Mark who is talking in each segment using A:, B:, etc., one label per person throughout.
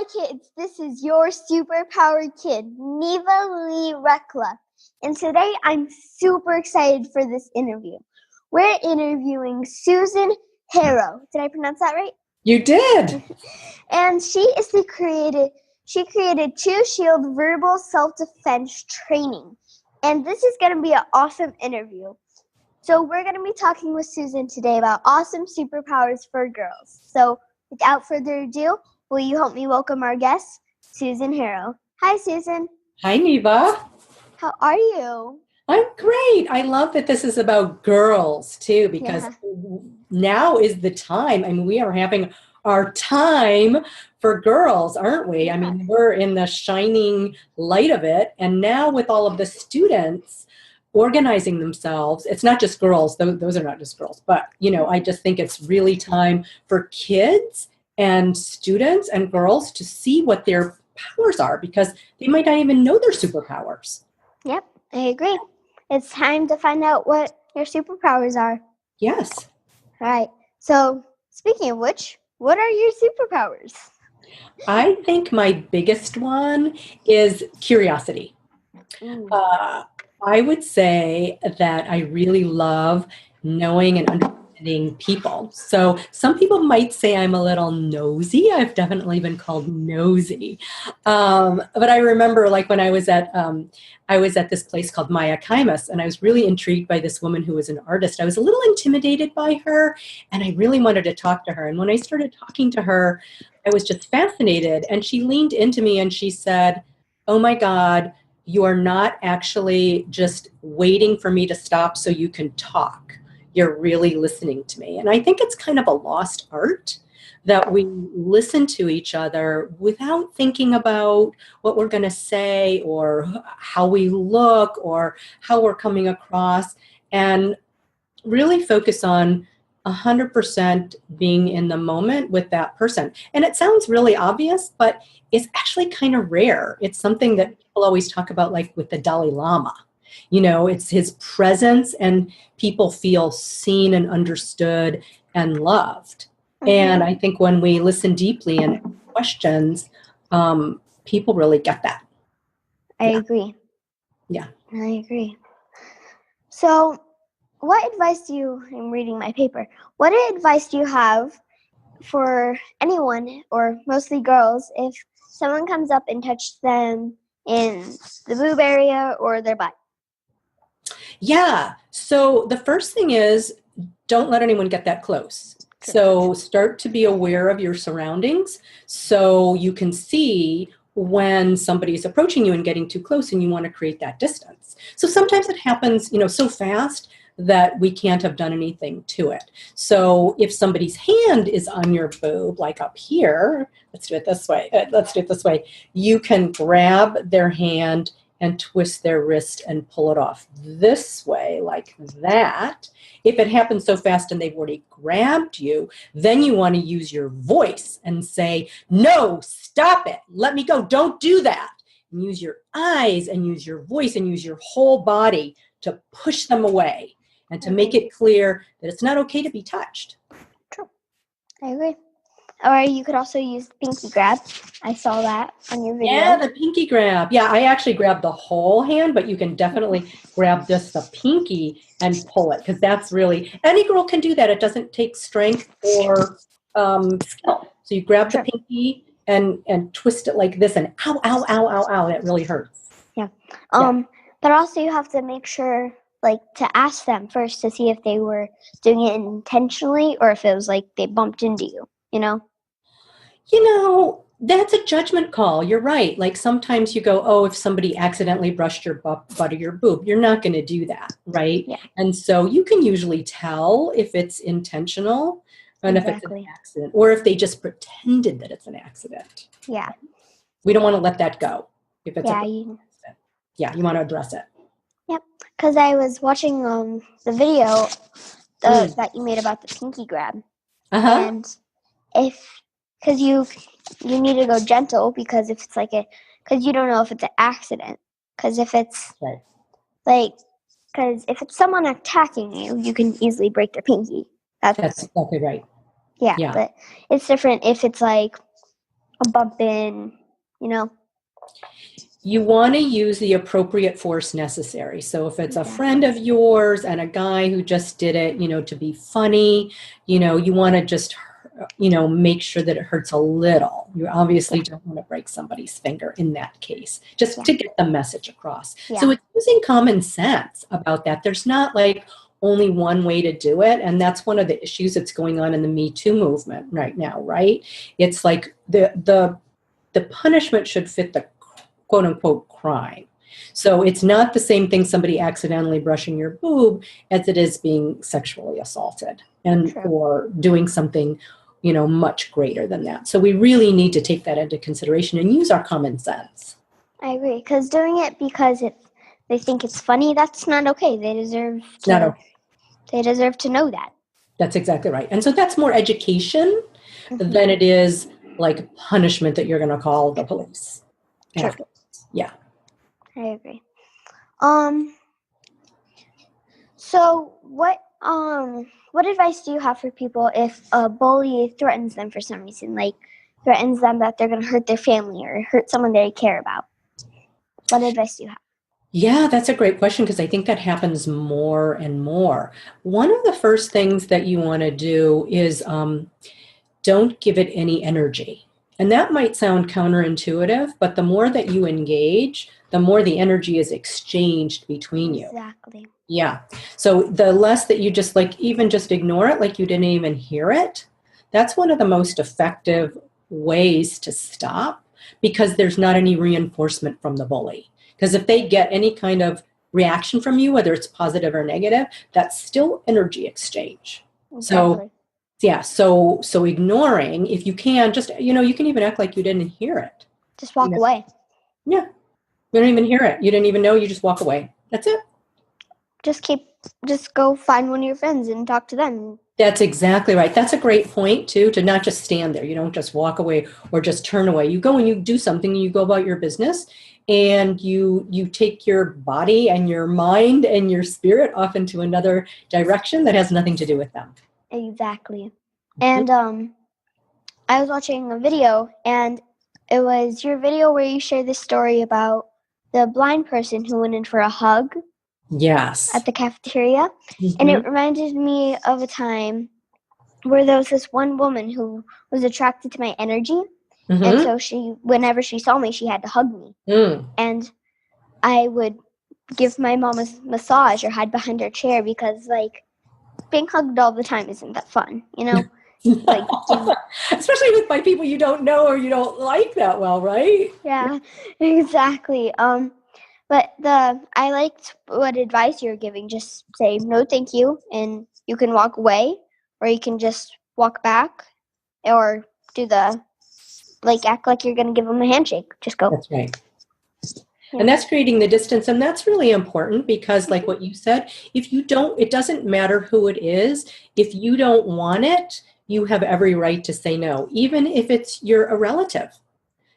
A: Hi kids, this is your superpowered kid, Neva Lee Recla. And today I'm super excited for this interview. We're interviewing Susan Harrow. Did I pronounce that right?
B: You did.
A: And she created Two Shield Verbal Self-Defense Training. And this is going to be an awesome interview. So we're going to be talking with Susan today about awesome superpowers for girls. So without further ado, will you help me welcome our guest, Susan Harrow? Hi, Susan.
B: Hi, Neva.
A: How are you?
B: I'm great. I love that this is about girls, too, because now is the time. I mean, we are having our time for girls, aren't we? I mean, we're in the shining light of it. And now with all of the students organizing themselves, it's not just girls. Those are not just girls. But, I just think it's really time for kids and students and girls to see what their powers are, because they might not even know their superpowers.
A: Yep, I agree. It's time to find out what your superpowers are.
B: Yes.
A: All right. So speaking of which, what are your superpowers?
B: I think my biggest one is curiosity. I would say that I really love knowing and understanding people. So some people might say I'm a little nosy. I've definitely been called nosy. But I remember when I was at this place called Maya Kaimas, and I was really intrigued by this woman who was an artist. I was a little intimidated by her, and I really wanted to talk to her. And when I started talking to her, I was just fascinated. And she leaned into me and she said, "Oh my God, you are not actually just waiting for me to stop so you can talk. You're really listening to me." And I think it's kind of a lost art that we listen to each other without thinking about what we're going to say or how we look or how we're coming across, and really focus on 100% being in the moment with that person. And it sounds really obvious, but it's actually kind of rare. It's something that people always talk about, like with the Dalai Lama. It's his presence, and people feel seen and understood and loved. Mm-hmm. And I think when we listen deeply and ask questions, people really get that.
A: I agree.
B: Yeah.
A: I agree. So what advice I'm reading my paper, what advice do you have for anyone, or mostly girls, if someone comes up and touches them in the boob area or their butt?
B: Yeah. So the first thing is, don't let anyone get that close. Correct. So start to be aware of your surroundings so you can see when somebody is approaching you and getting too close, and you want to create that distance. So sometimes it happens, so fast that we can't have done anything to it. So if somebody's hand is on your boob, like up here, let's do it this way. You can grab their hand and twist their wrist and pull it off this way, like that. If it happens so fast and they've already grabbed you, then you want to use your voice and say, "No, stop it. Let me go. Don't do that." And use your eyes and use your voice and use your whole body to push them away and to make it clear that it's not okay to be touched.
A: True. I agree. Or you could also use pinky grab. I saw that on your video.
B: Yeah, the pinky grab. Yeah, I actually grabbed the whole hand, but you can definitely grab just the pinky and pull it, because that's really, any girl can do that. It doesn't take strength or skill. So you grab the pinky and twist it like this, and ow, ow, ow, ow, ow. That really hurts.
A: Yeah. But also you have to make sure, to ask them first to see if they were doing it intentionally or if it was like they bumped into you,
B: That's a judgment call. You're right. Like sometimes you go, oh, if somebody accidentally brushed your butt or your boob, you're not going to do that, right?
A: Yeah.
B: And so you can usually tell if it's intentional and if it's an accident, or if they just pretended that it's an accident.
A: Yeah.
B: We don't want to let that go. If it's
A: accident.
B: Yeah, you want to address it.
A: Yep. Because I was watching the video that you made about the pinky grab.
B: Uh-huh.
A: And because you need to go gentle, because if it's because you don't know if it's an accident. Because if it's because if it's someone attacking you, you can easily break their pinky.
B: That's exactly right.
A: Yeah, but it's different if it's a bump in, you know.
B: You want to use the appropriate force necessary. So if it's a friend of yours and a guy who just did it, to be funny, you want to just, make sure that it hurts a little. You obviously don't want to break somebody's finger in that case, just to get the message across.
A: Yeah.
B: So it's using common sense about that. There's not like only one way to do it. And that's one of the issues that's going on in the Me Too movement right now, right? It's like the punishment should fit the quote unquote crime. So it's not the same thing somebody accidentally brushing your boob as it is being sexually assaulted or doing something, much greater than that. So we really need to take that into consideration and use our common sense.
A: I agree, because doing it because they think it's funny, that's not okay. They deserve to know that.
B: That's exactly right. And so that's more education than it is like punishment that you're going to call the police. After. Yeah.
A: I agree. So what advice do you have for people if a bully threatens them for some reason, like threatens them that they're going to hurt their family or hurt someone they care about? What advice do you have?
B: Yeah, that's a great question, because I think that happens more and more. One of the first things that you want to do is don't give it any energy. And that might sound counterintuitive, but the more that you engage, the more the energy is exchanged between you.
A: Exactly.
B: Yeah. So the less that you just even just ignore it, like you didn't even hear it, that's one of the most effective ways to stop, because there's not any reinforcement from the bully. Because if they get any kind of reaction from you, whether it's positive or negative, that's still energy exchange.
A: Exactly.
B: So ignoring, if you can, just, you can even act like you didn't hear it.
A: Just walk away.
B: Yeah. You don't even hear it. You didn't even know. You just walk away. That's it.
A: Just go find one of your friends and talk to them.
B: That's exactly right. That's a great point, too, to not just stand there. You don't just walk away or just turn away. You go and you do something, and you go about your business, and you take your body and your mind and your spirit off into another direction that has nothing to do with them.
A: Exactly. And I was watching a video, and it was your video where you shared the story about the blind person who went in for a hug.
B: Yes.
A: At the cafeteria. And it reminded me of a time where there was this one woman who was attracted to my energy. And so whenever she saw me, she had to hug me. And I would give my mom a massage or hide behind her chair, because being hugged all the time isn't that fun,
B: Especially by people you don't know or you don't like that well, right?
A: Yeah, exactly. But I liked what advice you were giving. Just say no, thank you, and you can walk away, or you can just walk back, or do act like you're gonna give them a handshake. Just go.
B: That's right. Yeah. And that's creating the distance, and that's really important, because like what you said, it doesn't matter who it is. If you don't want it, you have every right to say no, even if you're a relative.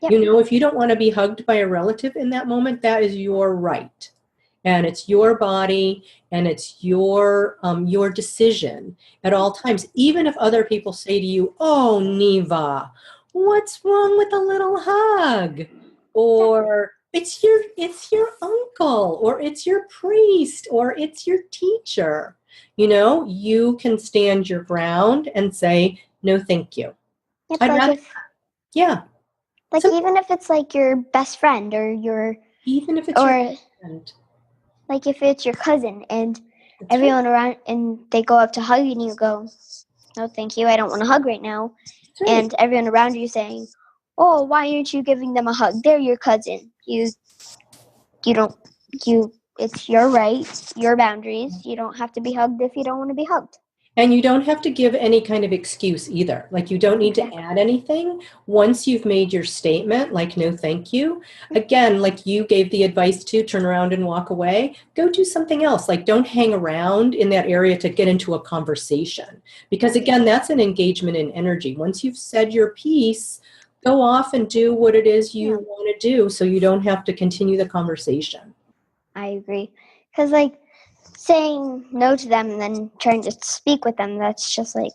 B: Yep. If you don't want to be hugged by a relative in that moment, that is your right. And it's your body, and it's your decision at all times. Even if other people say to you, "Oh, Neva, what's wrong with a little hug?" Or it's your uncle, or it's your priest, or it's your teacher. You can stand your ground and say, "No, thank you."
A: Yep,
B: yeah.
A: Even if it's your best friend, or your friend. If it's your cousin, and that's everyone around, and they go up to hug you, and you go, "No, thank you, I don't want to hug right now." Right. And everyone around you saying, "Oh, why aren't you giving them a hug? They're your cousin. It's your right, your boundaries. You don't have to be hugged if you don't want to be hugged."
B: And you don't have to give any kind of excuse either. You don't need to add anything. Once you've made your statement, no, thank you. Again, you gave the advice to turn around and walk away, go do something else. Don't hang around in that area to get into a conversation. Because again, that's an engagement in energy. Once you've said your piece, go off and do what it is you want to do, so you don't have to continue the conversation.
A: I agree. Because saying no to them and then trying to speak with them, that's just wait,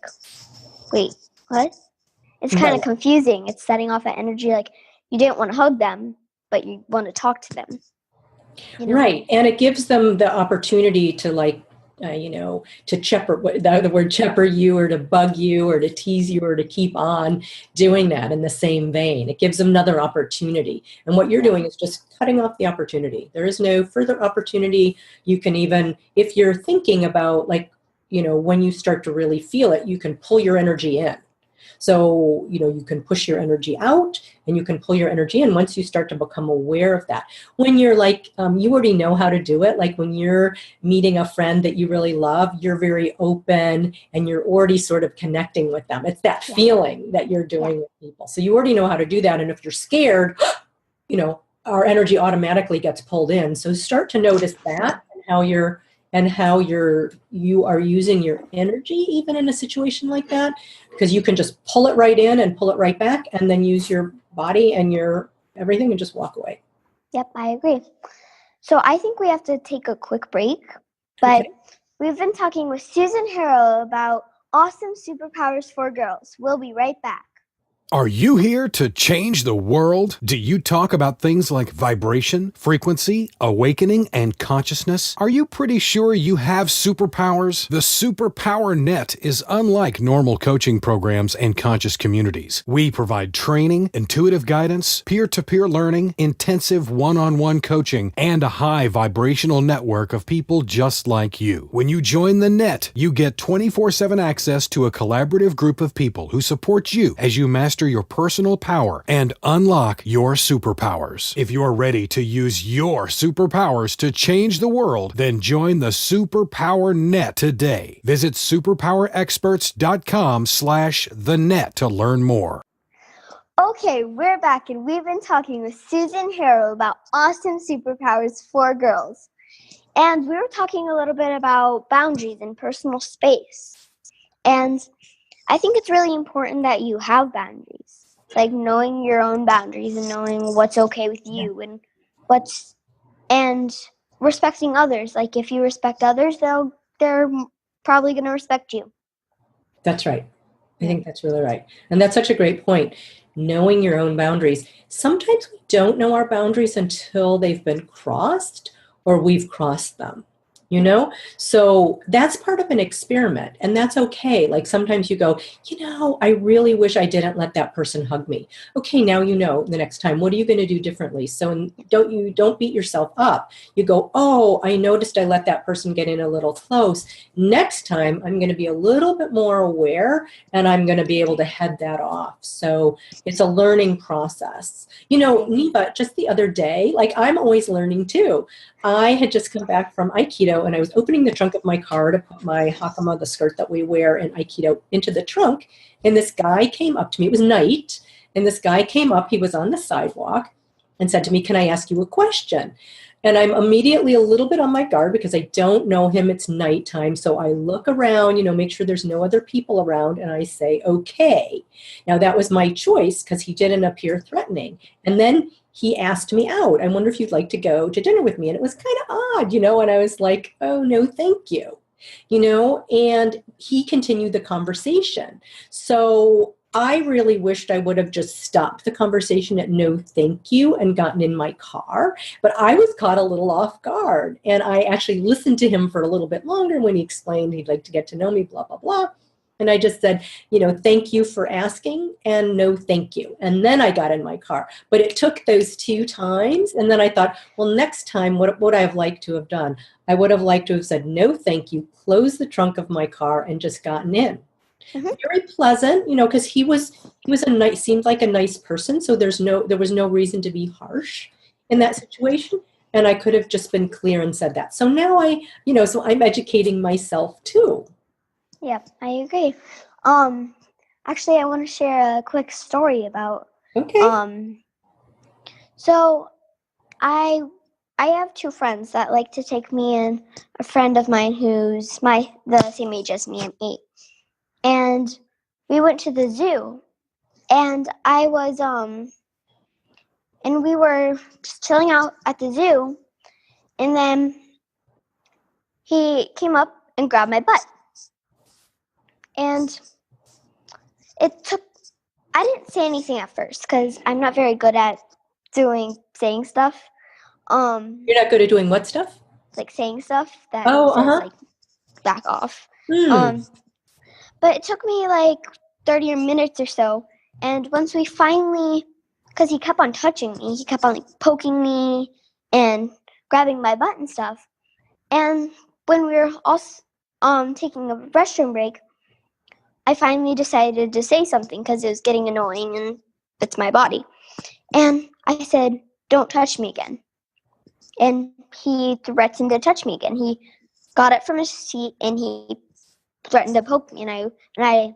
A: what? it's kind of confusing. It's setting off an energy like you didn't want to hug them, but you want to talk to them.
B: Right. And it gives them the opportunity to to the word chepper you, or to bug you, or to tease you, or to keep on doing that in the same vein. It gives them another opportunity. And what you're doing is just cutting off the opportunity. There is no further opportunity. You can even, if you're thinking about when you start to really feel it, you can pull your energy in. So, you can push your energy out and you can pull your energy in once you start to become aware of that. When you're you already know how to do it. Like when you're meeting a friend that you really love, you're very open and you're already sort of connecting with them. It's that feeling that you're doing with people. So you already know how to do that. And if you're scared, our energy automatically gets pulled in. So start to notice that and how you are using your energy even in a situation like that, because you can just pull it right in and pull it right back and then use your body and your everything and just walk away.
A: Yep, I agree. So I think we have to take a quick break, but we've been talking with Susan Harrow about awesome superpowers for girls. We'll be right back.
C: Are you here to change the world? Do you talk about things like vibration, frequency, awakening, and consciousness? Are you pretty sure you have superpowers? The Superpower Net is unlike normal coaching programs and conscious communities. We provide training, intuitive guidance, peer-to-peer learning, intensive one-on-one coaching, and a high vibrational network of people just like you. When you join the net, you get 24/7 access to a collaborative group of people who support you as you master your personal power and unlock your superpowers. If you're ready to use your superpowers to change the world, then join the Superpower Net today. Visit superpowerexperts.com/thenet to learn more.
A: Okay, we're back and we've been talking with Susan Harrow about awesome superpowers for girls. And we were talking a little bit about boundaries and personal space. And I think it's really important that you have boundaries, like knowing your own boundaries and knowing what's okay with you and respecting others. Like if you respect others, they're probably going to respect you.
B: That's right. I think that's really right. And that's such a great point. Knowing your own boundaries. Sometimes we don't know our boundaries until they've been crossed or we've crossed them. So that's part of an experiment, and that's okay. Like sometimes you go, I really wish I didn't let that person hug me. Okay, now the next time, what are you going to do differently? So don't beat yourself up. You go, oh, I noticed I let that person get in a little close. Next time, I'm going to be a little bit more aware, and I'm going to be able to head that off. So it's a learning process. Neva, just the other day, like I'm always learning too. I had just come back from Aikido and I was opening the trunk of my car to put my hakama, the skirt that we wear in Aikido, into the trunk. And this guy came up to me. It was night. And this guy came up. He was on the sidewalk and said to me, "Can I ask you a question?" And I'm immediately a little bit on my guard because I don't know him. It's nighttime. So I look around, make sure there's no other people around. And I say, okay. Now that was my choice because he didn't appear threatening. And then he asked me out. I wonder if you'd like to go to dinner with me. And it was kind of odd, and I was like, oh, no, thank you, and he continued the conversation. So I really wished I would have just stopped the conversation at no thank you and gotten in my car. But I was caught a little off guard. And I actually listened to him for a little bit longer when he explained he'd like to get to know me, blah, blah, blah. And I just said, thank you for asking and no thank you. And then I got in my car. But it took those 2 times. And then I thought, well, next time, what would I have liked to have done? I would have liked to have said, no thank you, closed the trunk of my car and just gotten in. Mm-hmm. Very pleasant, because he seemed like a nice person. So there was no reason to be harsh in that situation. And I could have just been clear and said that. So now so I'm educating myself too.
A: Yep, I agree. Actually, I want to share a quick story about.
B: Okay.
A: So, I have 2 friends that like to take me and a friend of mine who's the same age as me. I'm 8, and we went to the zoo, and I was and we were just chilling out at the zoo, and then he came up and grabbed my butt. And it took I didn't say anything at first because I'm not very good at saying stuff.
B: You're not good at doing what stuff?
A: Like saying stuff that
B: Oh,
A: says
B: uh-huh.
A: like back off.
B: Hmm.
A: But it took me like 30 minutes or so. And once we finally, because he kept on touching me, he kept on like poking me and grabbing my butt and stuff. And when we were all taking a restroom break, I finally decided to say something because it was getting annoying and it's my body. And I said, "Don't touch me again." And he threatened to touch me again. He got up from his seat and he threatened to poke me. And I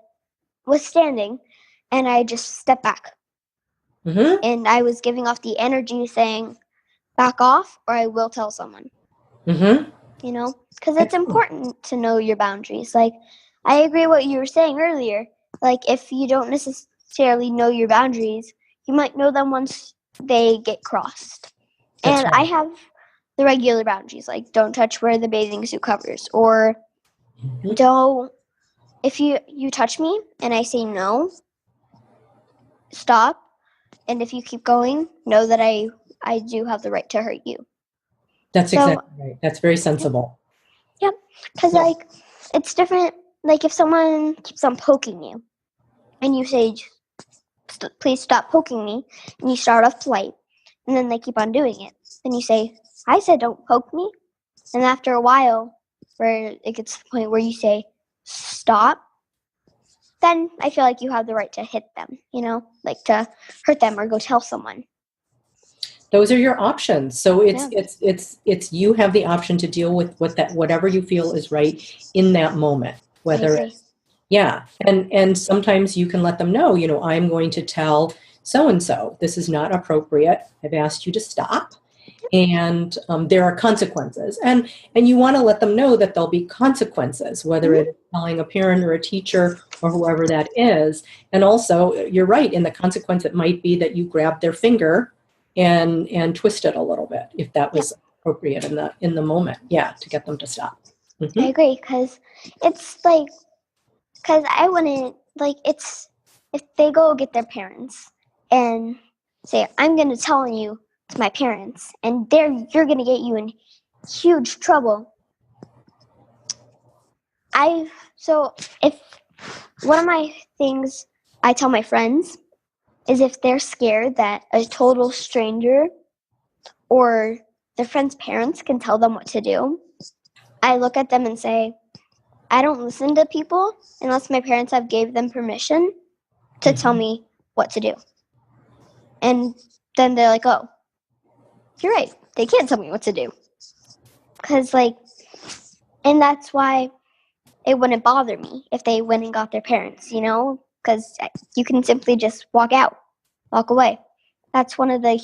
A: was standing and I just stepped back.
B: Mm-hmm.
A: And I was giving off the energy saying, "Back off or I will tell someone."
B: Mm-hmm.
A: You know, because it's important to know your boundaries. Like, I agree what you were saying earlier. Like, if you don't necessarily know your boundaries, you might know them once they get crossed.
B: That's
A: And
B: right.
A: I have the regular boundaries, like don't touch where the bathing suit covers, or don't, if you touch me and I say no, stop. And if you keep going, know that I do have the right to hurt you.
B: That's exactly right. That's very sensible.
A: Yep. Because, like, it's different. Like, if someone keeps on poking you and you say, "Please stop poking me," and you start off polite, and then they keep on doing it, then you say, "I said don't poke me." And after a while, where it gets to the point where you say, "Stop," then I feel like you have the right to hit them, you know, like to hurt them or go tell someone.
B: Those are your options. So it's you have the option to deal with whatever you feel is right in that moment. Whether it's and sometimes you can let them know, I'm going to tell so and so this is not appropriate. I've asked you to stop, and there are consequences, and you want to let them know that there'll be consequences, whether it's telling a parent or a teacher or whoever that is. And also, you're right, in the consequence, it might be that you grab their finger and twist it a little bit if that was appropriate in the moment, to get them to stop. Mm-hmm.
A: I agree, because it's like, because I wouldn't, like, it's, if they go get their parents and say, "I'm going to tell you to my parents," and you're going to get you in huge trouble. So if one of my things I tell my friends is, if they're scared that a total stranger or their friend's parents can tell them what to do, I look at them and say, I don't listen to people unless my parents have gave them permission to tell me what to do. And then they're like, "Oh, you're right. They can't tell me what to do." Because, like, and that's why it wouldn't bother me if they went and got their parents, you know? Because you can simply just walk away. That's one of the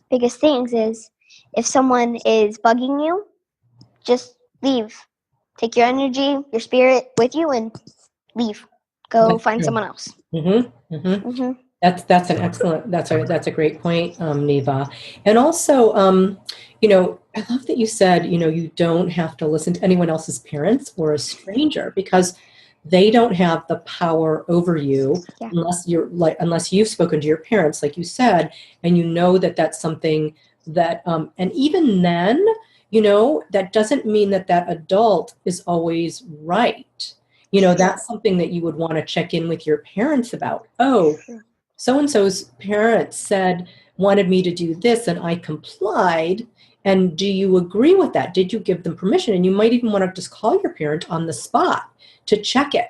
A: biggest things is, if someone is bugging you, just leave. Take your energy, your spirit with you and leave. Go find someone else.
B: Mm-hmm. Mm-hmm. Mm-hmm. That's an excellent, that's a great point, Neva. And also, I love that you said, you don't have to listen to anyone else's parents or a stranger, because they don't have the power over you unless you've spoken to your parents, like you said, and you know that that's something that, and even then, that doesn't mean that adult is always right. That's something that you would want to check in with your parents about. Oh, so-and-so's parents wanted me to do this and I complied. And do you agree with that? Did you give them permission? And you might even want to just call your parent on the spot to check it.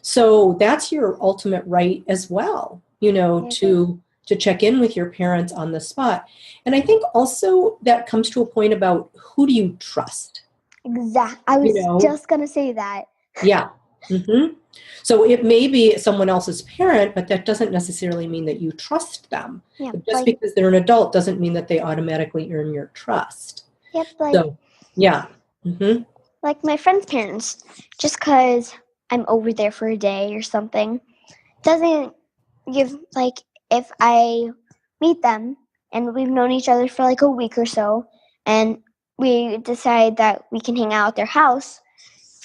B: So that's your ultimate right as well, to check in with your parents on the spot. And I think also that comes to a point about, who do you trust?
A: Exactly. I was just going to say that.
B: Yeah. Mm-hmm. So it may be someone else's parent, but that doesn't necessarily mean that you trust them.
A: Yeah,
B: just because they're an adult doesn't mean that they automatically earn your trust.
A: Yep.
B: Mm-hmm.
A: Like my friend's parents, just because I'm over there for a day or something, doesn't give, like, if I meet them and we've known each other for like a week or so and we decide that we can hang out at their house,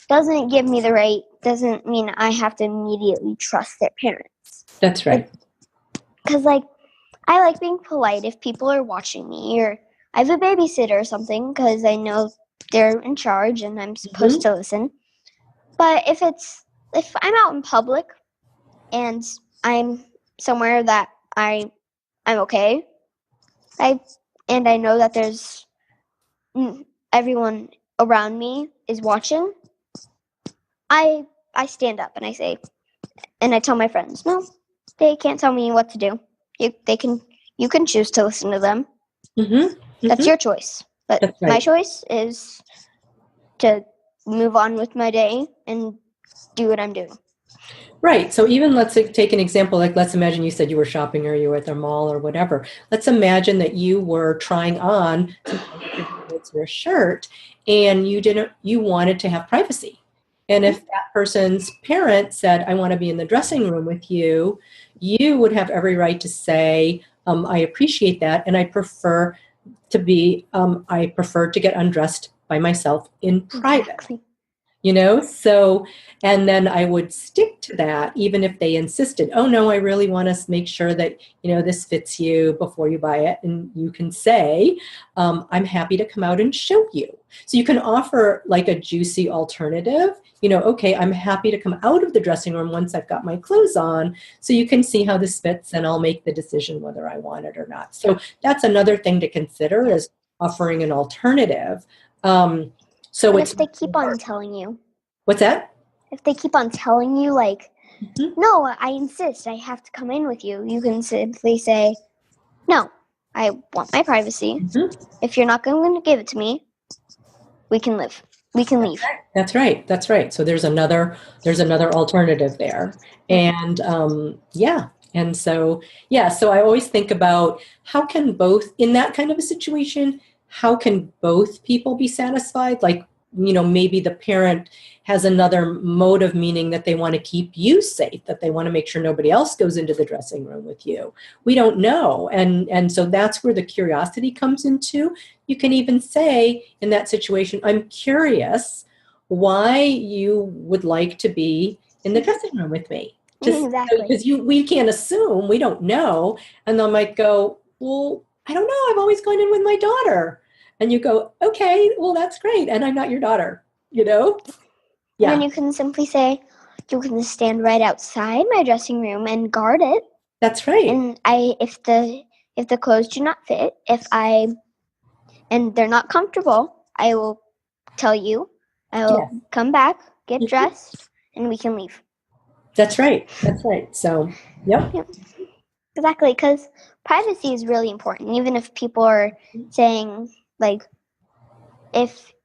A: doesn't give me the right, doesn't mean I have to immediately trust their parents.
B: That's right.
A: because like I like being polite if people are watching me, or I have a babysitter or something, because I know they're in charge and I'm supposed to listen. But if I'm out in public and I'm somewhere that I'm okay, I know that there's everyone around me is watching, I stand up and I say, and I tell my friends, no, they can't tell me what to do. You can choose to listen to them. That's your choice. But my choice is to move on with my day and do what I'm doing.
B: Right. So even let's take an example, like let's imagine you said you were shopping or you were at the mall or whatever. Let's imagine that you were trying on your shirt and you wanted to have privacy. And if that person's parent said, I want to be in the dressing room with you, you would have every right to say, I appreciate that. And I prefer to get undressed by myself in private.
A: Exactly.
B: So, and then I would stick to that even if they insisted, oh no, I really want to make sure that, this fits you before you buy it. And you can say, I'm happy to come out and show you. So you can offer like a juicy alternative, okay, I'm happy to come out of the dressing room once I've got my clothes on so you can see how this fits and I'll make the decision whether I want it or not. So that's another thing to consider is offering an alternative. So
A: if they keep on telling you.
B: What's that?
A: If they keep on telling you, like, no, I insist, I have to come in with you, you can simply say, no, I want my privacy. If you're not going to give it to me, we can leave.
B: That's right. So there's another alternative there. And so I always think about how can both, in that kind of a situation, how can both people be satisfied? Like, maybe the parent has another motive, meaning that they want to keep you safe, that they want to make sure nobody else goes into the dressing room with you. We don't know. And so that's where the curiosity comes into. You can even say in that situation, I'm curious why you would like to be in the dressing room with me.
A: Exactly.
B: Because we can't assume, we don't know. And they might go, well, I don't know, I've always gone in with my daughter. And you go, okay, well, that's great. And I'm not your daughter, Yeah.
A: And then you can simply say, you can stand right outside my dressing room and guard it.
B: That's right.
A: And if the clothes do not fit, and they're not comfortable, I will tell you. I will come back, get dressed, and we can leave.
B: That's right. So, yep.
A: Exactly, because privacy is really important. Even if people are saying, like,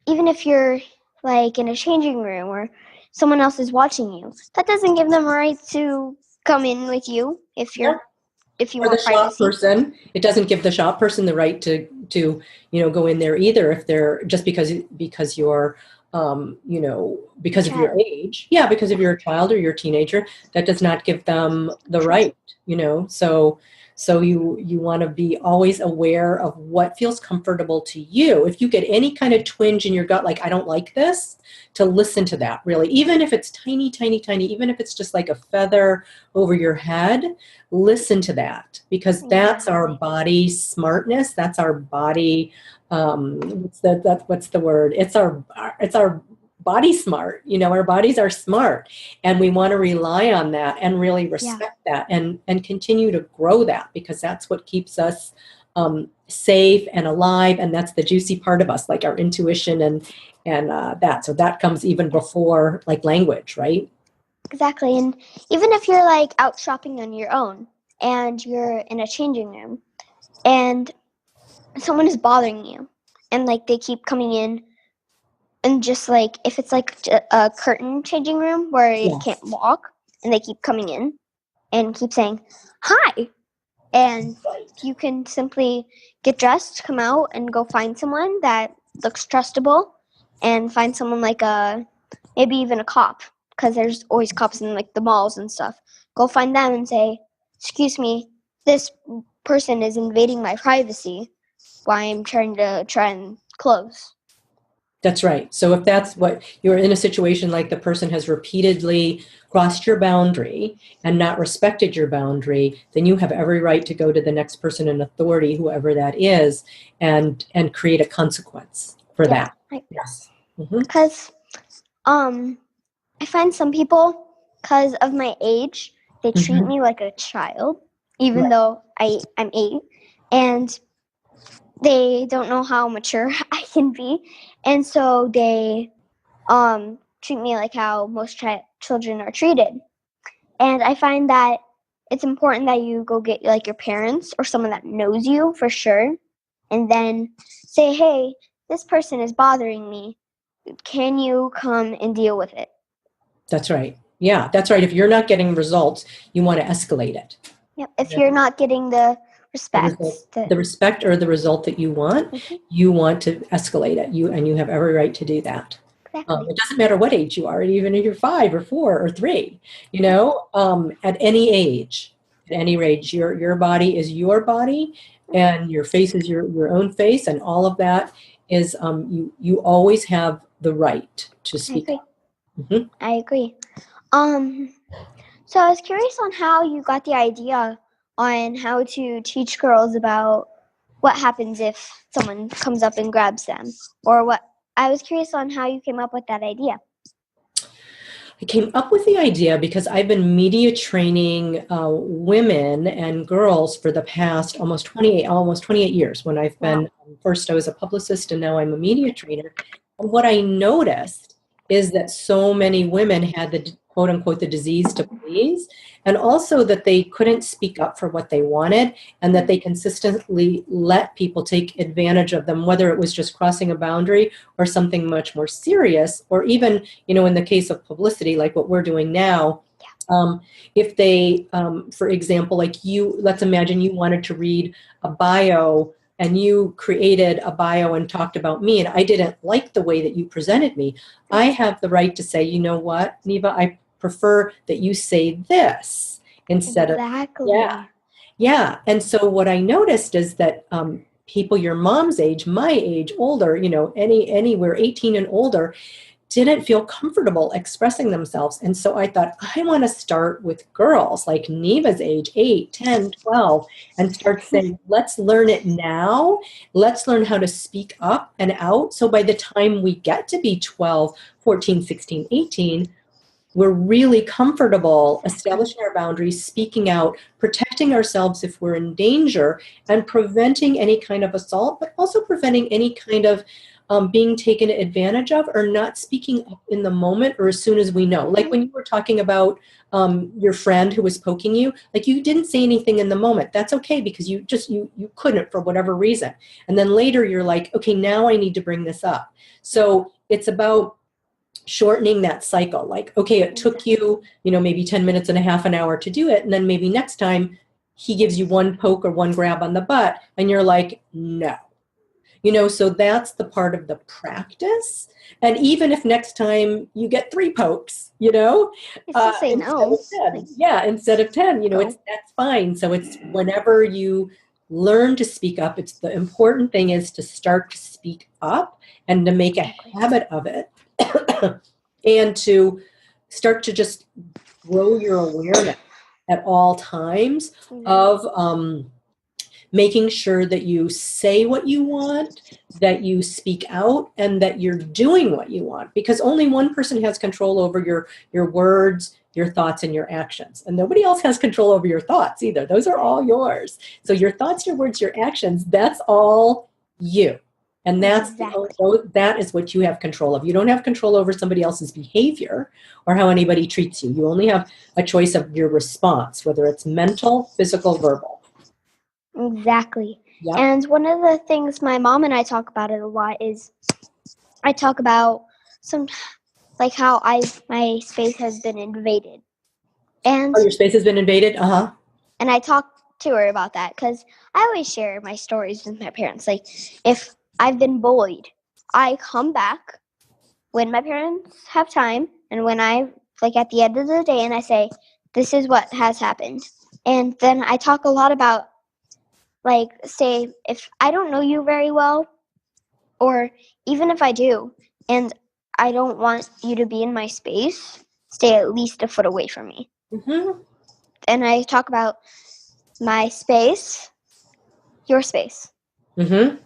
A: even if you're like in a changing room or someone else is watching you, that doesn't give them a right to come in with you if you want privacy.
B: Person, it doesn't give the shop person the right to go in there either if they're just because you're because of your age. Yeah, because if you're a child or you're a teenager, that does not give them the right, So you want to be always aware of what feels comfortable to you. If you get any kind of twinge in your gut, like, I don't like this, to listen to that, really. Even if it's tiny, tiny, tiny, even if it's just like a feather over your head, listen to that, because that's our body smartness. That's our body, what's the word? It's our body smart. Our bodies are smart, and we want to rely on that and really respect that and continue to grow that, because that's what keeps us safe and alive. And that's the juicy part of us, like our intuition and that. So that comes even before like language, right?
A: Exactly. And even if you're like out shopping on your own and you're in a changing room and someone is bothering you and like they keep coming in, and just like if it's like a curtain changing room where you can't walk and they keep coming in and keep saying hi, and you can simply get dressed, come out, and go find someone that looks trustable, and find someone like maybe even a cop, because there's always cops in like the malls and stuff. Go find them and say, excuse me, this person is invading my privacy while I'm trying and close.
B: That's right. So if that's what you're in a situation like the person has repeatedly crossed your boundary and not respected your boundary, then you have every right to go to the next person in authority, whoever that is, and create a consequence for that. Yes.
A: Because I find some people, because of my age, they treat me like a child, even though I'm 8, and they don't know how mature I can be, and so they treat me like how most children are treated. And I find that it's important that you go get like your parents or someone that knows you for sure, and then say, hey, this person is bothering me. Can you come and deal with it?
B: That's right. Yeah, that's right. If you're not getting results, you want to escalate it.
A: Yep. If you're not getting the respect,
B: the respect or the result that you want, you want to escalate it. You have every right to do that.
A: Exactly.
B: It doesn't matter what age you are, even if you're 5 or 4 or 3. At any age, your body is your body, and your face is your own face, and all of that is you always have the right to speak up.
A: I agree. So I was curious on how you got the idea on how to teach girls about what happens if someone comes up and grabs them, or what. I was curious on how you came up with that idea.
B: I came up with the idea because I've been media training women and girls for the past almost 28 years. When I've been, first I was a publicist and now I'm a media trainer. And what I noticed is that so many women had the quote unquote the disease to please, and also that they couldn't speak up for what they wanted, and that they consistently let people take advantage of them, whether it was just crossing a boundary or something much more serious, or even, in the case of publicity, like what we're doing now, if they, for example, like let's imagine you wanted to read a bio and you created a bio and talked about me, and I didn't like the way that you presented me, I have the right to say, you know what, Neva, I prefer that you say this instead of, yeah. And so what I noticed is that people your mom's age, my age, older, anywhere 18 and older, didn't feel comfortable expressing themselves. And so I thought, I want to start with girls like Neva's age, 8, 10, 12, and start saying, let's learn it now. Let's learn how to speak up and out. So by the time we get to be 12, 14, 16, 18, we're really comfortable establishing our boundaries, speaking out, protecting ourselves if we're in danger, and preventing any kind of assault, but also preventing any kind of being taken advantage of or not speaking up in the moment or as soon as we know. Like when you were talking about your friend who was poking you, like you didn't say anything in the moment. That's okay, because you couldn't for whatever reason. And then later you're like, okay, now I need to bring this up. So it's about shortening that cycle. Like, okay, it took you, maybe 10 minutes and a half an hour to do it. And then maybe next time he gives you one poke or one grab on the butt and you're like, no. So that's the part of the practice. And even if next time you get 3 pokes,
A: say no.
B: Instead of 10, that's fine. So it's whenever you learn to speak up, it's the important thing is to start to speak up and to make a habit of it and to start to just grow your awareness at all times of making sure that you say what you want, that you speak out, and that you're doing what you want. Because only one person has control over your words, your thoughts, and your actions. And nobody else has control over your thoughts either. Those are all yours. So your thoughts, your words, your actions, that's all you. And that is what you have control of. You don't have control over somebody else's behavior or how anybody treats you. You only have a choice of your response, whether it's mental, physical, verbal.
A: Exactly. Yep. And one of the things my mom and I talk about it a lot is I talk about like how my space has been invaded. And
B: your space has been invaded? Uh-huh.
A: And I talk to her about that because I always share my stories with my parents. Like if I've been bullied, I come back when my parents have time and when I at the end of the day and I say, this is what has happened. And then I talk a lot about say if I don't know you very well, or even if I do, and I don't want you to be in my space, stay at least a foot away from me.
B: Mm-hmm.
A: And I talk about my space, your space.
B: Mm-hmm.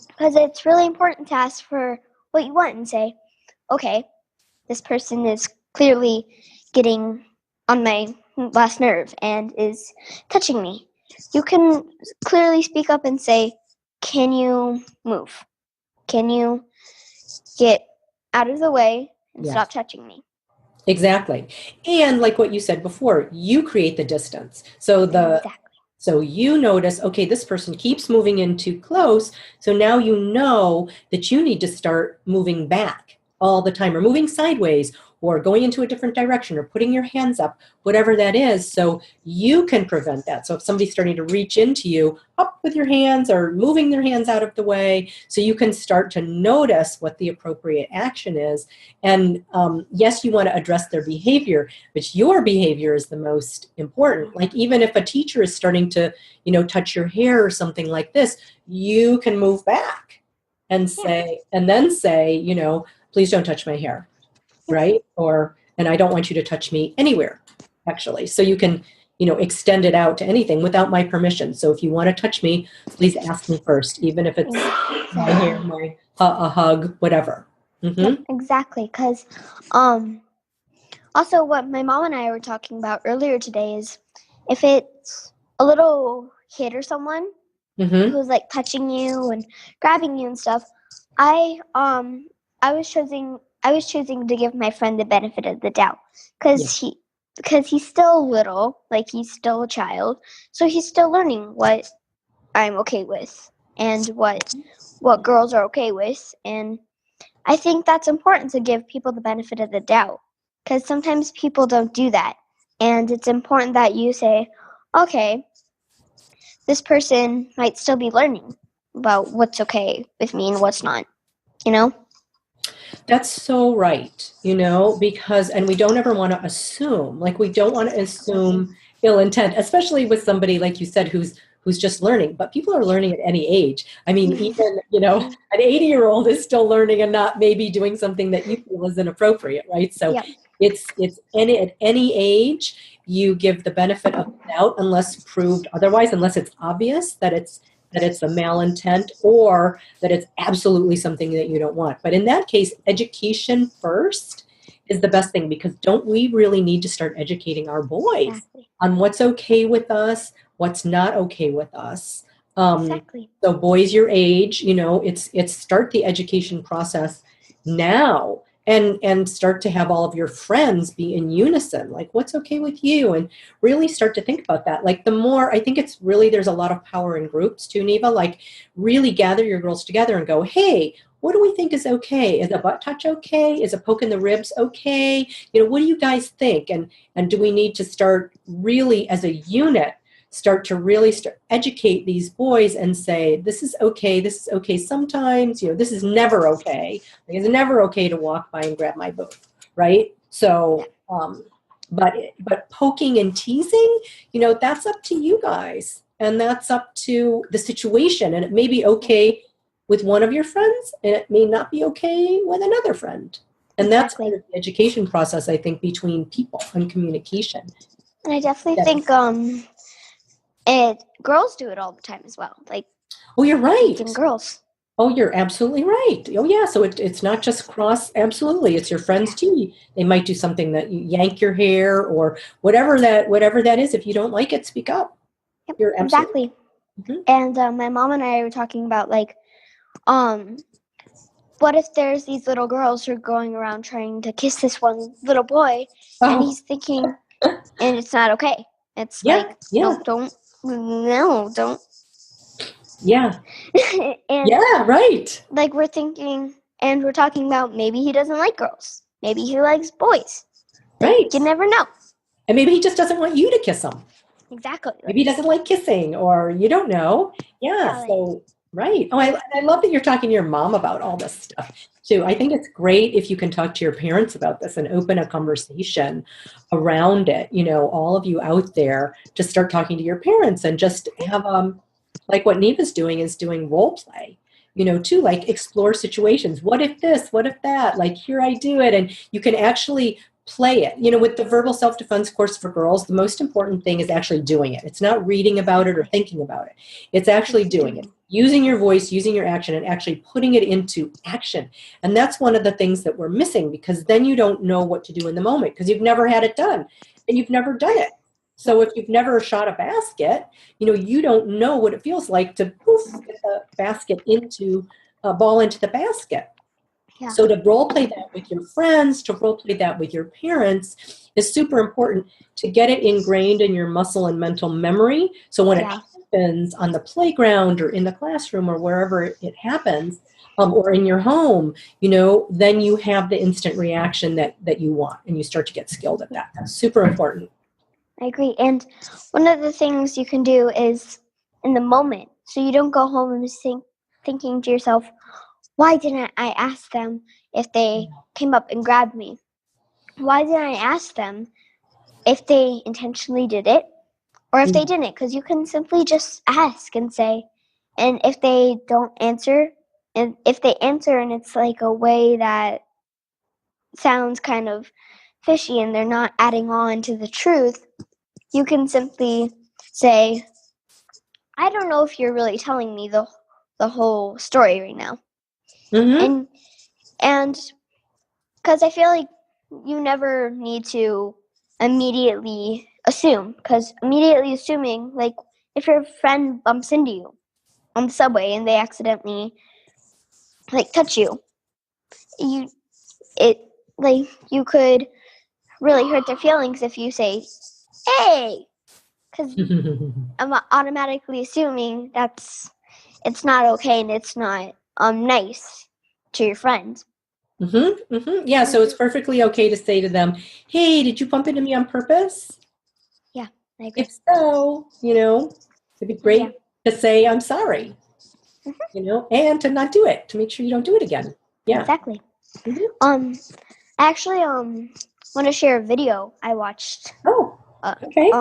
A: Because it's really important to ask for what you want and say, okay, this person is clearly getting on my last nerve and is touching me. You can clearly speak up and say, can you move? Can you get out of the way and
B: Yes.
A: stop touching me?
B: Exactly. And like what you said before, you create the distance. So
A: Exactly.
B: so you notice, okay, this person keeps moving in too close. So now you know that you need to start moving back all the time, or moving sideways, or going into a different direction, or putting your hands up, whatever that is. So you can prevent that. So if somebody's starting to reach into you, up with your hands or moving their hands out of the way, so you can start to notice what the appropriate action is. And yes, you want to address their behavior, but your behavior is the most important. Like even if a teacher is starting to, touch your hair or something like this, you can move back and say, please don't touch my hair, right? And I don't want you to touch me anywhere, actually. So you can, extend it out to anything without my permission. So if you want to touch me, please ask me first, even if it's my hair, a hug, whatever. Mm-hmm.
A: Yep, exactly. Because also what my mom and I were talking about earlier today is if it's a little kid or someone
B: Mm-hmm.
A: who's like touching you and grabbing you and stuff, I was choosing to give my friend the benefit of the doubt because he's still little, like he's still a child, so he's still learning what I'm okay with and what girls are okay with, and I think that's important to give people the benefit of the doubt because sometimes people don't do that, and it's important that you say, okay, this person might still be learning about what's okay with me and what's not,
B: That's so right, because, and we don't ever want to assume, like we don't want to assume ill intent, especially with somebody, like you said, who's just learning, but people are learning at any age. I mean, even, an 80-year-old is still learning and not maybe doing something that you feel is inappropriate, right? So
A: Yep.
B: it's at any age, you give the benefit of the doubt unless proved otherwise, unless it's obvious that it's a malintent or that it's absolutely something that you don't want. But in that case, education first is the best thing, because don't we really need to start educating our boys on what's okay with us, what's not okay with us?
A: Exactly.
B: So boys your age, it's start the education process now. And start to have all of your friends be in unison, like what's okay with you, and really start to think about that. Like the more, I think it's really, there's a lot of power in groups too, Neva, like really gather your girls together and go, hey, what do we think is okay? Is a butt touch okay? Is a poke in the ribs okay? What do you guys think? And do we need to start really as a unit, start to educate these boys and say, this is okay sometimes, this is never okay. It's never okay to walk by and grab my boob, right? So, but poking and teasing, that's up to you guys, and that's up to the situation, and it may be okay with one of your friends, and it may not be okay with another friend. And that's part of the education process, I think, between people and communication.
A: And I definitely think girls do it all the time as well. Like,
B: oh, you're right.
A: Girls.
B: Oh, you're absolutely right. Oh, yeah. So it's not just cross. Absolutely, it's your friends too. They might do something that you yank your hair or whatever that is. If you don't like it, speak up.
A: Yep,
B: you're
A: exactly. Mm-hmm. And my mom and I were talking about like, what if there's these little girls who are going around trying to kiss this one little boy, and he's thinking, and it's not okay. It's don't.
B: Yeah.
A: And
B: yeah, right.
A: Like we're thinking, and we're talking about maybe he doesn't like girls. Maybe he likes boys.
B: Right.
A: You never know.
B: And maybe he just doesn't want you to kiss him.
A: Exactly.
B: Maybe he doesn't like kissing, or you don't know. Yeah. So, right. Oh, I love that you're talking to your mom about all this stuff too. I think it's great if you can talk to your parents about this and open a conversation around it. All of you out there, to start talking to your parents and just have like what Neva's doing is doing role play. too, like explore situations. What if this, what if that, like here I do it. And you can actually play it. With the verbal self-defense course for girls, the most important thing is actually doing it. It's not reading about it or thinking about it. It's actually doing it, using your voice, using your action, and actually putting it into action. And that's one of the things that we're missing, because then you don't know what to do in the moment because you've never had it done and you've never done it. So if you've never shot a basket, you don't know what it feels like to poof, get the basket into a ball into the basket.
A: Yeah.
B: So to role play that with your friends, to role play that with your parents is super important to get it ingrained in your muscle and mental memory. So when it happens on the playground or in the classroom or wherever it happens, or in your home, then you have the instant reaction that you want, and you start to get skilled at that. That's super important.
A: I agree. And one of the things you can do is in the moment, so you don't go home and thinking to yourself, why didn't I ask them if they came up and grabbed me? Why didn't I ask them if they intentionally did it or if they didn't? Because you can simply just ask and say, and if they don't answer, and if they answer and it's like a way that sounds kind of fishy and they're not adding on to the truth, you can simply say, I don't know if you're really telling me the whole story right now.
B: Mm-hmm.
A: And because I feel like you never need to immediately assume, because immediately assuming, like if your friend bumps into you on the subway and they accidentally like touch you, you could really hurt their feelings if you say, hey, because I'm automatically assuming it's not okay and it's not nice to your friend.
B: Mm-hmm, mm-hmm. Yeah, so it's perfectly okay to say to them, hey, did you bump into me on purpose?
A: Yeah, I agree.
B: If so, it'd be great to say I'm sorry, and to not do it, to make sure you don't do it again. Yeah.
A: Exactly.
B: Mm-hmm.
A: I actually want to share a video I watched.
B: Oh, okay.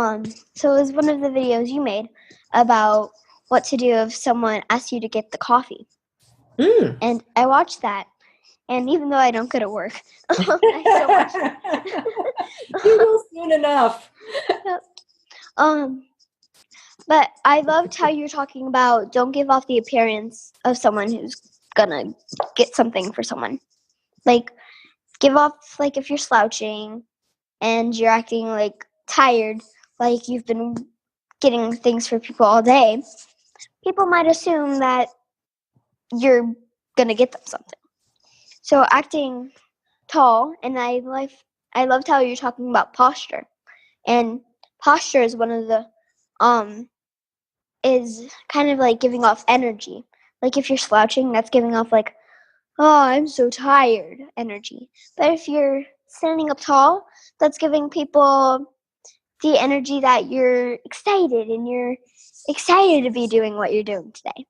A: So it was one of the videos you made about what to do if someone asks you to get the coffee. And I watched that. And even though I don't go to work, I still watched it.
B: You will soon enough.
A: But I loved how you're talking about don't give off the appearance of someone who's gonna get something for someone. Like, give off, like, if you're slouching and you're acting, like, tired, like you've been getting things for people all day, people might assume that you're gonna get them something. So acting tall, and I loved how you're talking about posture. And posture is one of the is kind of like giving off energy. Like if you're slouching, that's giving off like, oh, I'm so tired energy. But if you're standing up tall, that's giving people the energy that you're excited and you're excited to be doing what you're doing today.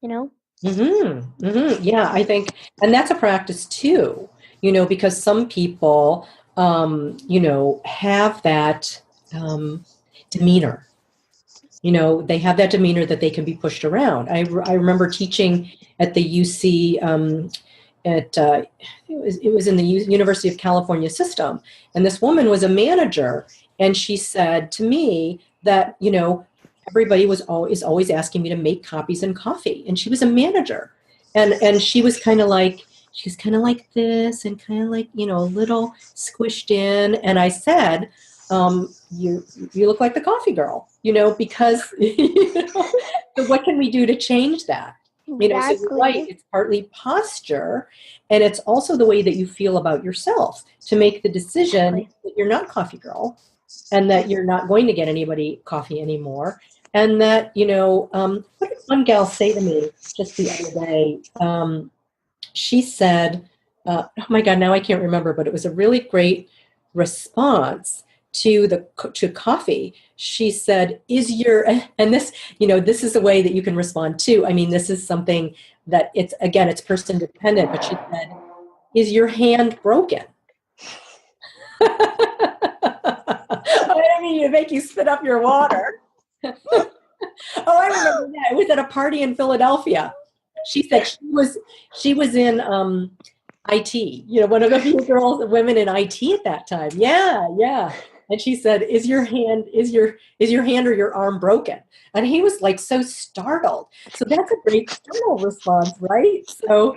B: Mm-hmm. Mm-hmm. Yeah, I think, and that's a practice too, because some people, have that demeanor. They have that demeanor that they can be pushed around. I remember teaching at the UC, it was in the University of California system, and this woman was a manager, and she said to me that, everybody was always asking me to make copies and coffee, and she was a manager, and she was kind of like, she's kind of like this, and kind of like, a little squished in, and I said, you look like the coffee girl, because so what can we do to change that?
A: Exactly.
B: So you're right, it's partly posture, and it's also the way that you feel about yourself to make the decision that you're not coffee girl, and that you're not going to get anybody coffee anymore, and that, what did one gal say to me just the other day? She said, oh my God, now I can't remember, but it was a really great response to coffee. She said, and this, this is a way that you can respond too. I mean, this is something that it's person dependent, but she said, is your hand broken? I didn't mean to make you spit up your water. Oh, I remember that. It was at a party in Philadelphia. She said she was in IT, one of the few women in IT at that time. Yeah, yeah. And she said, is your hand or your arm broken? And he was like so startled. So that's a great startle response, right? So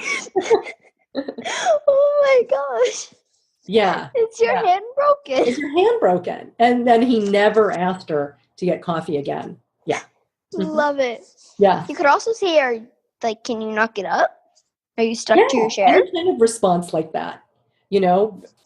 A: Oh my gosh.
B: yeah.
A: It's your hand broken.
B: Is your hand broken? And then he never asked her to get coffee again. Yeah.
A: Love it.
B: Yeah.
A: You could also say, can you not get up? Are you stuck to your chair?
B: Any kind of response like that,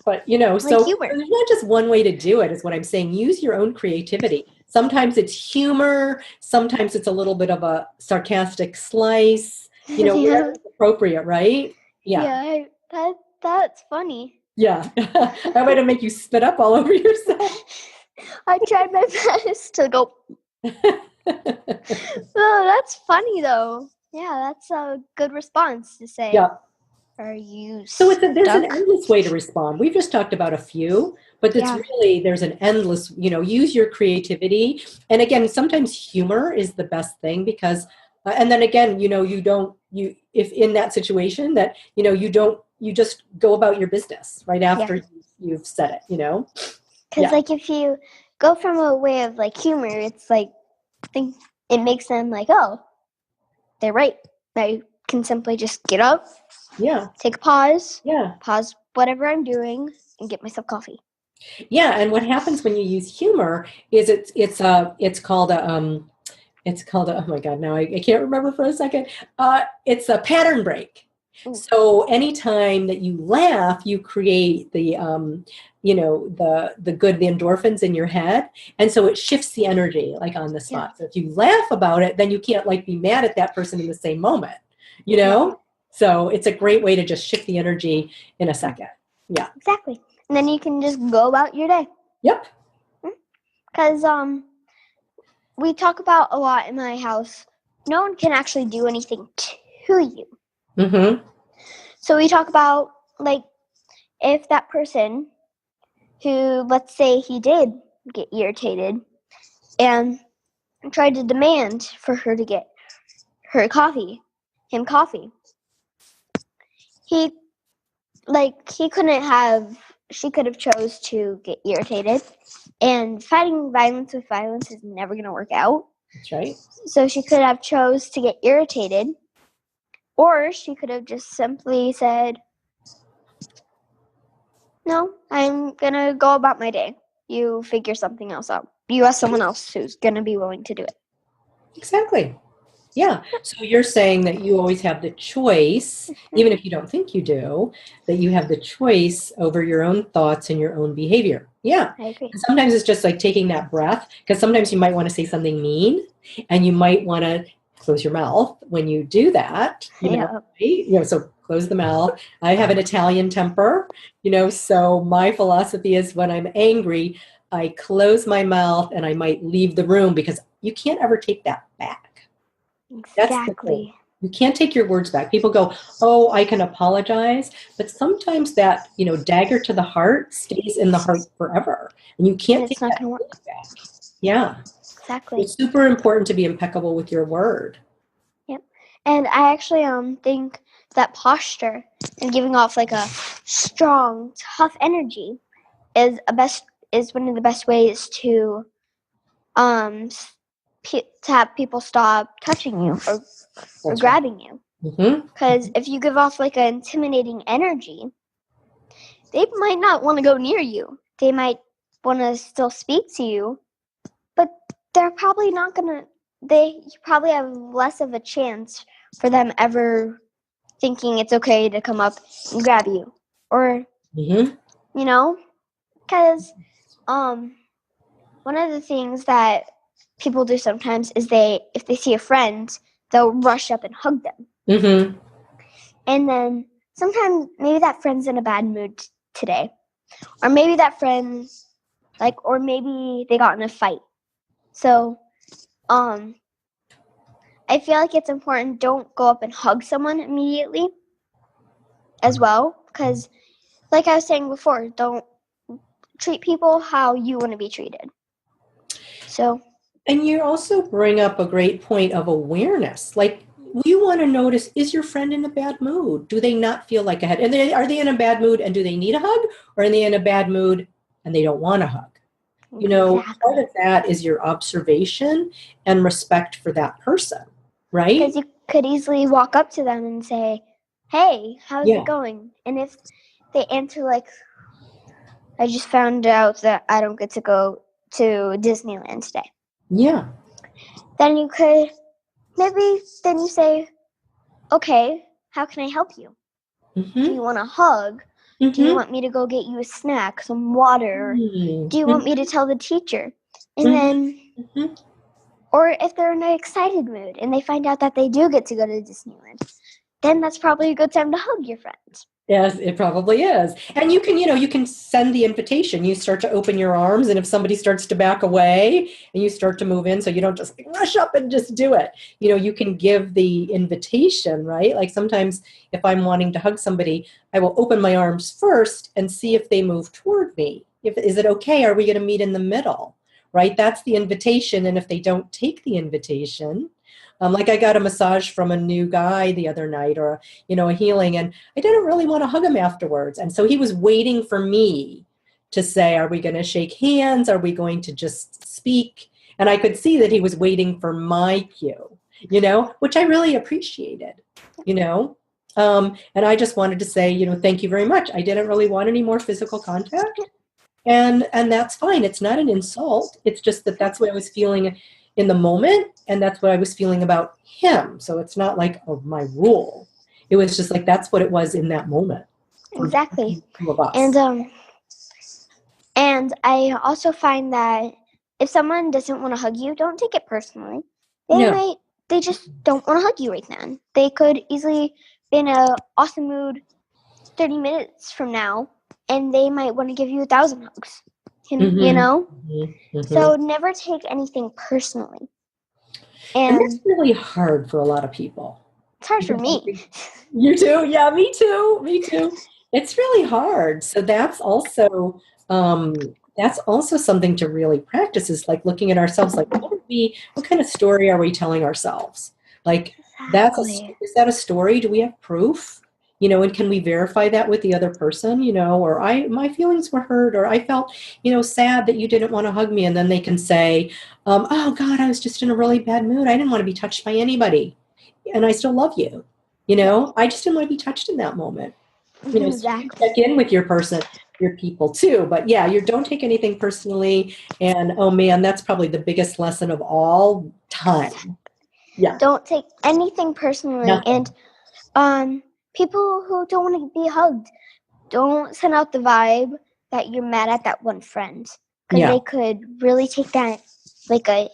B: but so
A: humor.
B: there's not just one way to do it, is what I'm saying. Use your own creativity. Sometimes it's humor. Sometimes it's a little bit of a sarcastic slice, whatever's appropriate, right? Yeah.
A: Yeah, that's funny.
B: Yeah. I'm going to make you spit up all over yourself.
A: I tried my best to go. Oh, that's funny though. Yeah, that's a good response to say.
B: Yeah.
A: Are you
B: So there's an endless way to respond. We've just talked about a few, but there's an endless, use your creativity. And again, sometimes humor is the best thing because, and then again, if in that situation that, you just go about your business right after you've said it,
A: Because if you go from a way of humor, it's it makes them oh, they're right. I can simply just get up, take a pause, pause whatever I'm doing, and get myself coffee.
B: Yeah, and what happens when you use humor is it's called a oh my God, now I can't remember for a second. It's a pattern break. Ooh. So anytime that you laugh, you create the good, the endorphins in your head. And so it shifts the energy on the spot. Yeah. So if you laugh about it, then you can't be mad at that person in the same moment, So it's a great way to just shift the energy in a second. Yeah.
A: Exactly. And then you can just go about your day.
B: Yep.
A: Because we talk about a lot in my house, no one can actually do anything to you.
B: Mm-hmm.
A: So we talk about, if that person who, let's say he did get irritated and tried to demand for her to get him coffee. She could have chose to get irritated, and fighting violence with violence is never going to work out.
B: That's right.
A: So she could have chose to get irritated, or she could have just simply said, no, I'm going to go about my day. You figure something else out. You ask someone else who's going to be willing to do it.
B: Exactly. Yeah. So you're saying that you always have the choice, even if you don't think you do, that you have the choice over your own thoughts and your own behavior. Yeah.
A: I agree.
B: And sometimes it's just taking that breath, because sometimes you might want to say something mean and you might want to close your mouth when you do that. Right? So close the mouth. I have an Italian temper, so my philosophy is when I'm angry, I close my mouth and I might leave the room, because you can't ever take that back.
A: Exactly.
B: That's the thing. You can't take your words back. People go, oh, I can apologize. But sometimes that, dagger to the heart stays in the heart forever. And you can't take that word back. Yeah.
A: Exactly.
B: It's super important to be impeccable with your word.
A: Yep. And I actually think that posture and giving off a strong, tough energy is one of the best ways to have people stop touching you or grabbing you. Because if you give off an intimidating energy, they might not want to go near you. They might want to still speak to you, but they're probably not going to. You probably have less of a chance for them ever thinking it's okay to come up and grab you, or because one of the things that people do sometimes is if they see a friend, they'll rush up and hug them.
B: Mm-hmm.
A: And then sometimes maybe that friend's in a bad mood today, or maybe that friend or maybe they got in a fight. So I feel it's important, don't go up and hug someone immediately as well, because like I was saying before, don't treat people how you want to be treated. So,
B: and you also bring up a great point of awareness. you want to notice, is your friend in a bad mood? Do they not feel like a hug? And are they in a bad mood and do they need a hug? Or are they in a bad mood and they don't want a hug? You know, part of that is your observation and respect for that person, right?
A: Because you could easily walk up to them and say, hey, how's it going? And if they answer like, I just found out that I don't get to go to Disneyland today.
B: Yeah.
A: Then you could, then you say, okay, how can I help you?
B: Mm-hmm.
A: Do you want a hug?
B: Mm-hmm.
A: Do you want me to go get you a snack, some water?
B: Mm-hmm.
A: Do you want me to tell the teacher? And then, or if they're in an excited mood and they find out that they do get to go to Disneyland, then that's probably a good time to hug your friend.
B: Yes, it probably is. And you can send the invitation. You start to open your arms, and if somebody starts to back away and you start to move in, so you don't just rush up and just do it. You can give the invitation, right? Like sometimes if I'm wanting to hug somebody, I will open my arms first and see if they move toward me. Is it okay? Are we going to meet in the middle? Right? That's the invitation. And if they don't take the invitation, like I got a massage from a new guy the other night, or, a healing, and I didn't really want to hug him afterwards. And so he was waiting for me to say, are we going to shake hands? Are we going to just speak? And I could see that he was waiting for my cue, which I really appreciated, and I just wanted to say, thank you very much. I didn't really want any more physical contact. And that's fine. It's not an insult. It's just that's what I was feeling in the moment, and that's what I was feeling about him. So it's not like my rule. It was just like that's what it was in that moment.
A: Exactly.
B: Two of us.
A: And I also find that if someone doesn't want to hug you, don't take it personally. They just don't want to hug you right then. They could easily be in an awesome mood 30 minutes from now, and they might want to give you 1,000 hugs. So never take anything personally.
B: And that's really hard for a lot of people.
A: It's hard for me.
B: You too? Yeah, me too. It's really hard. So that's also something to really practice, is like looking at ourselves, like what kind of story are we telling ourselves? Like is that a story? Do we have proof? And can we verify that with the other person, or my feelings were hurt, or I felt, sad that you didn't want to hug me. And then they can say, oh God, I was just in a really bad mood. I didn't want to be touched by anybody. And I still love you. I just didn't want to be touched in that moment.
A: Exactly.
B: So check in with your people too. But yeah, you don't take anything personally. And oh man, that's probably the biggest lesson of all time. Yeah.
A: Don't take anything personally.
B: Nothing.
A: And people who don't want to be hugged, don't send out the vibe that you're mad at that one friend, because they could really take that like a